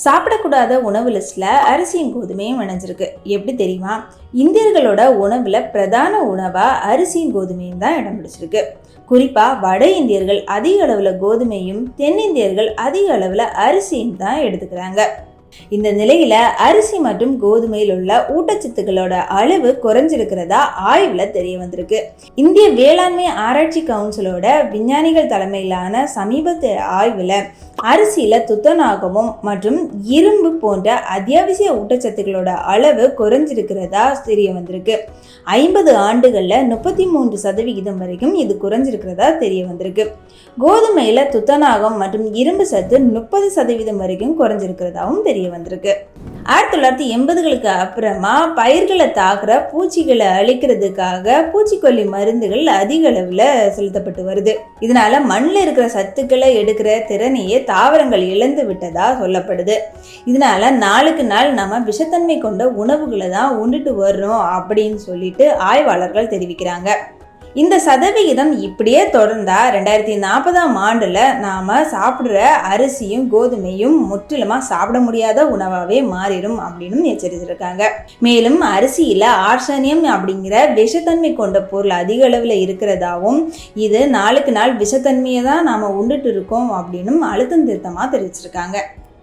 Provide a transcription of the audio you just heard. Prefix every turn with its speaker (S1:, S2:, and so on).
S1: சாப்பிடக்கூடாத உணவு லிஸ்ட்ல அரிசியும் கோதுமையும் இணைஞ்சிருக்கு. எப்படி தெரியுமா? இந்தியர்களோட உணவுல பிரதான உணவா அரிசியும் கோதுமையும் தான் இடம் பிடிச்சிருக்கு. குறிப்பா வட இந்தியர்கள் அதிக அளவுல கோதுமையும், தென்னிந்தியர்கள் அதிக அளவுல அரிசியும் தான் எடுத்துக்கிறாங்க. இந்த நிலையில அரிசி மற்றும் கோதுமையில் உள்ள ஊட்டச்சத்துக்களோட அளவு குறைஞ்சிருக்கிறதா ஆய்வுல தெரிய வந்திருக்கு. இந்திய வேளாண்மை ஆராய்ச்சி கவுன்சிலோட விஞ்ஞானிகள் தலைமையிலான சமீபத்திய ஆய்வுல அரிசியில துத்தநாகமும் மற்றும் இரும்பு போன்ற அத்தியாவசிய ஊட்டச்சத்துக்களோட அளவு குறைஞ்சிருக்கிறதா தெரிய வந்திருக்கு. 50 ஆண்டுகள்ல 33% வரைக்கும் இது குறைஞ்சிருக்கிறதா தெரிய வந்திருக்கு. கோதுமையில துத்தநாகம் மற்றும் இரும்பு சத்து 30% வரைக்கும் குறைஞ்சிருக்கிறதாவும் தெரிய வந்திருக்கு. 1980களுக்கு அப்புறமா பயிர்களை தாக்குற பூச்சிகளை அழிக்கிறதுக்காக பூச்சிக்கொல்லி மருந்துகள் அதிக அளவுல செலுத்தப்பட்டு வருது. இதனால மண்ணில் இருக்கிற சத்துக்களை எடுக்கிற திறனையே தாவரங்கள் இழந்து விட்டதா சொல்லப்படுது. இதனால நாளுக்கு நாள் நம்ம விஷத்தன்மை கொண்ட உணவுகளை தான் உண்டுட்டு வர்றோம் அப்படின்னு சொல்லிட்டு ஆய்வாளர்கள் தெரிவிக்கிறாங்க. இந்த சதவிகிதம் இப்படியே தொடர்ந்தா 2040ஆம் ஆண்டுல நாம சாப்பிடுற அரிசியும் கோதுமையும் முற்றிலுமா சாப்பிட முடியாத உணவாவே மாறிடும் அப்படின்னு எச்சரித்திருக்காங்க. மேலும் அரிசியில ஆர்சனியம் அப்படிங்கிற விஷத்தன்மை கொண்ட பொருள் அதிக அளவுல இருக்கிறதாவும், இது நாளுக்கு நாள் விஷத்தன்மையை தான் நாம உண்டுட்டு இருக்கோம் அப்படின்னு அழுத்தம் திருத்தமா தெரிவிச்சிருக்காங்க.